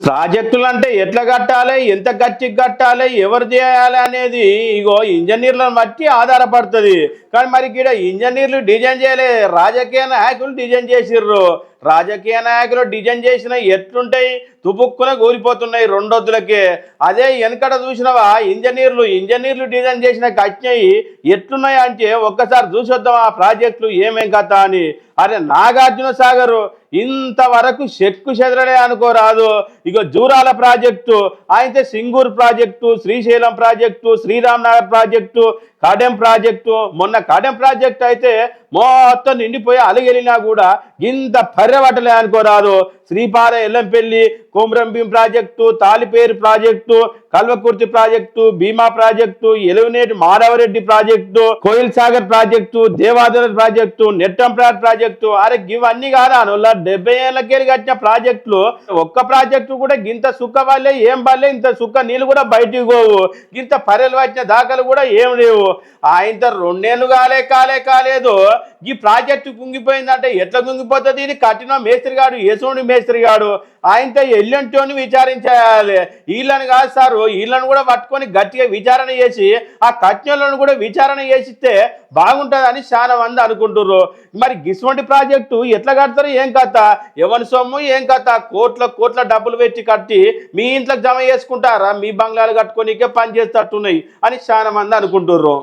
ప్రాజెక్టులు అంటే ఎట్లా కట్టాలి, ఎంత గట్టి కట్టాలి, ఎవరు చేయాలి అనేది ఇగో ఇంజనీర్లను బట్టి ఆధారపడుతుంది. కానీ మరి ఇక్కడ ఇంజనీర్లు డిజైన్ చేయలే, రాజకీయ నాయకులు డిజైన్ చేసిర్రు. రాజకీయ నాయకులు డిజైన్ చేసిన ఎట్లుంటాయి, తుపుక్కున కూలిపోతున్నాయి రెండొద్దులకే. అదే వెనకట చూసినవా ఇంజనీర్లు డిజైన్ చేసిన కట్టినవి ఎట్లున్నాయి అంటే ఒక్కసారి చూసొద్దాం ఆ ప్రాజెక్టులు ఏమేం కథ అని. అరే నాగార్జున సాగర్ ఇంతవరకు చెక్కు చెదరడే అనుకోరాదు. ఇక జూరాల ప్రాజెక్టు, అయితే Singur project, Srisailam project, Sriram Nagar project, Kadem project. మొన్న కాడెం ప్రాజెక్టు అయితే మొత్తం నిండిపోయి అలిగెలినా కూడా ఇంత పర్యవటలే అనుకోరాదు. Sripada Yellampalli, Komarambheem project, Taliperu project, Kalwakurthy project, Bhima project, Alimineti Madhavareddy project, Koil Sagar project, Devadula project, నెట్టంప్రాట్ ప్రాజెక్టు. అరే ఇవన్నీ కాదా 70 ఏళ్ళకెళ్ళి కట్టిన ప్రాజెక్టులు. ఒక్క ప్రాజెక్టు కూడా గింత సుక్క వాళ్ళే ఏం బాలే, ఇంత సుక్క నీళ్ళు కూడా బయటికి పోవు, గింత పర్రెలు వచ్చిన దాఖలు కూడా ఏం లేవు. ఆయన 2 ఏళ్ళు కాలేదు ఈ ప్రాజెక్టు కుంగిపోయిందంటే ఎట్లా కుంగిపోతుంది? ఇది కట్టిన మేస్త్రిగాడు, ఏసోని మేస్త్రిగాడు, ఆయనతో ఎల్లంటోని విచారించాలి. వీళ్ళని కాదు సార్, వీళ్ళని కూడా పట్టుకొని గట్టిగా విచారణ చేసి ఆ కట్టినలను కూడా విచారణ చేసిస్తే బాగుంటుందని చాలా మంది అనుకుంటున్నారు. మరి గిసువంటి ప్రాజెక్టు ఎట్లా కడతారు, ఏం కథ, ఎవరి సొమ్ము ఏం కథ? కోట్ల డబ్బులు పెట్టి కట్టి మీ ఇంట్లోకి జమ చేసుకుంటారా? మీ బంగ్లాలు కట్టుకోనికే పని చేస్తట్టున్నాయి అని చాలా మంది అనుకుంటున్నారు.